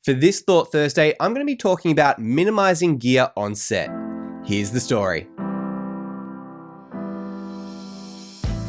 For this Thought Thursday, I'm going to be talking about minimizing gear on set. Here's the story.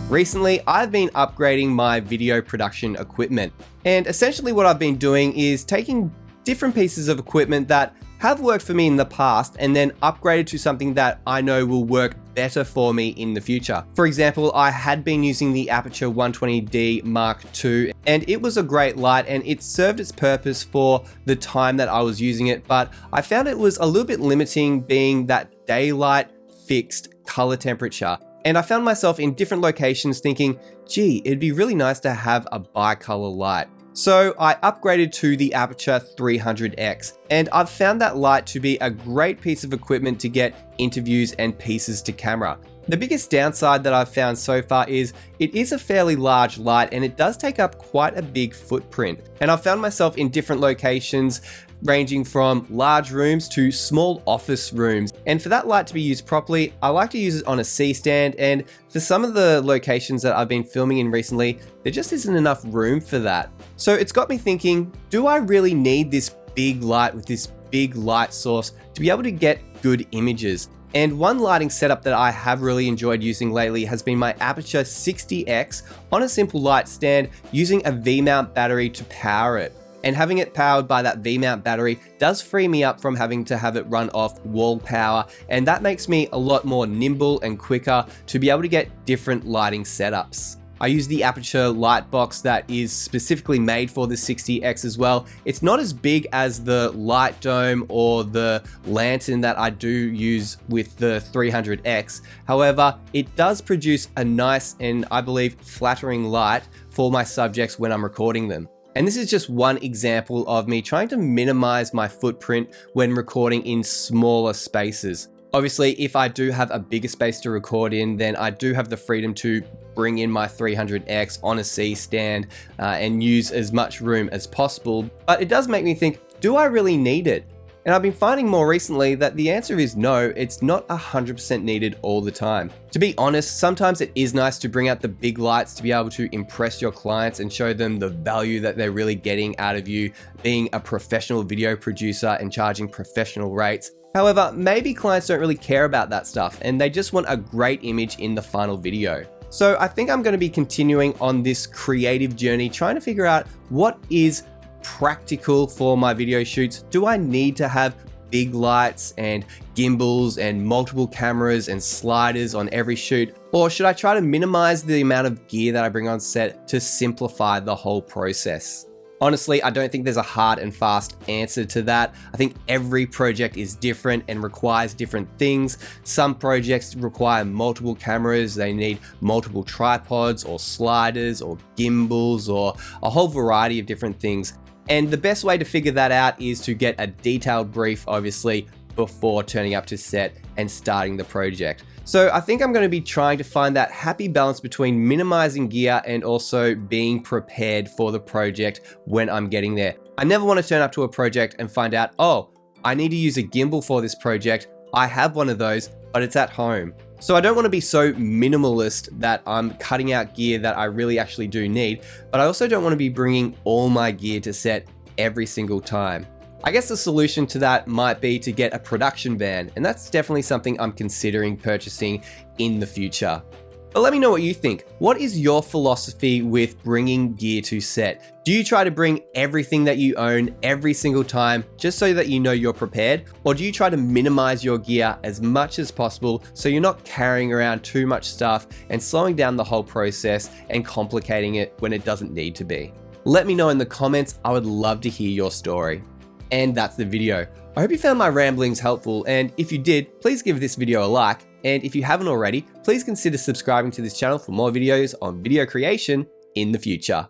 Recently, I've been upgrading my video production equipment, and essentially what I've been doing is taking different pieces of equipment that have worked for me in the past and then upgraded to something that I know will work better for me in the future. For example, I had been using the Aputure 120D Mark II, and it was a great light and it served its purpose for the time that I was using it, but I found it was a little bit limiting being that daylight fixed color temperature. And I found myself in different locations thinking, gee, it'd be really nice to have a bicolor light. So I upgraded to the Aputure 300X, and I've found that light to be a great piece of equipment to get interviews and pieces to camera. The biggest downside that I've found so far is it is a fairly large light and it does take up quite a big footprint. And I've found myself in different locations ranging from large rooms to small office rooms. And for that light to be used properly, I like to use it on a C-stand, and for some of the locations that I've been filming in recently, there just isn't enough room for that. So it's got me thinking, do I really need this big light with this big light source to be able to get good images? And one lighting setup that I have really enjoyed using lately has been my Aputure 60X on a simple light stand using a V-mount battery to power it. And having it powered by that V-mount battery does free me up from having to have it run off wall power, and that makes me a lot more nimble and quicker to be able to get different lighting setups. I use the Aputure light box that is specifically made for the 60X as well. It's not as big as the light dome or the lantern that I do use with the 300X. However, it does produce a nice and I believe flattering light for my subjects when I'm recording them. And this is just one example of me trying to minimize my footprint when recording in smaller spaces. Obviously, if I do have a bigger space to record in, then I do have the freedom to bring in my 300X on a C-stand and use as much room as possible. But it does make me think, do I really need it? And I've been finding more recently that the answer is no, it's not 100% needed all the time. To be honest, sometimes it is nice to bring out the big lights to be able to impress your clients and show them the value that they're really getting out of you being a professional video producer and charging professional rates. However, maybe clients don't really care about that stuff and they just want a great image in the final video. So I think I'm going to be continuing on this creative journey, trying to figure out what is practical for my video shoots. Do I need to have big lights and gimbals and multiple cameras and sliders on every shoot? Or should I try to minimize the amount of gear that I bring on set to simplify the whole process? Honestly, I don't think there's a hard and fast answer to that. I think every project is different and requires different things. Some projects require multiple cameras, they need multiple tripods or sliders or gimbals or a whole variety of different things. And the best way to figure that out is to get a detailed brief, obviously, before turning up to set and starting the project. So I think I'm going to be trying to find that happy balance between minimizing gear and also being prepared for the project when I'm getting there. I never want to turn up to a project and find out, oh, I need to use a gimbal for this project. I have one of those, but it's at home. So I don't want to be so minimalist that I'm cutting out gear that I really actually do need, but I also don't want to be bringing all my gear to set every single time. I guess the solution to that might be to get a production van, and that's definitely something I'm considering purchasing in the future. But let me know what you think. What is your philosophy with bringing gear to set? Do you try to bring everything that you own every single time just so that you know you're prepared? Or do you try to minimize your gear as much as possible so you're not carrying around too much stuff and slowing down the whole process and complicating it when it doesn't need to be? Let me know in the comments. I would love to hear your story. And that's the video. I hope you found my ramblings helpful, and if you did, please give this video a like, and if you haven't already, please consider subscribing to this channel for more videos on video creation in the future.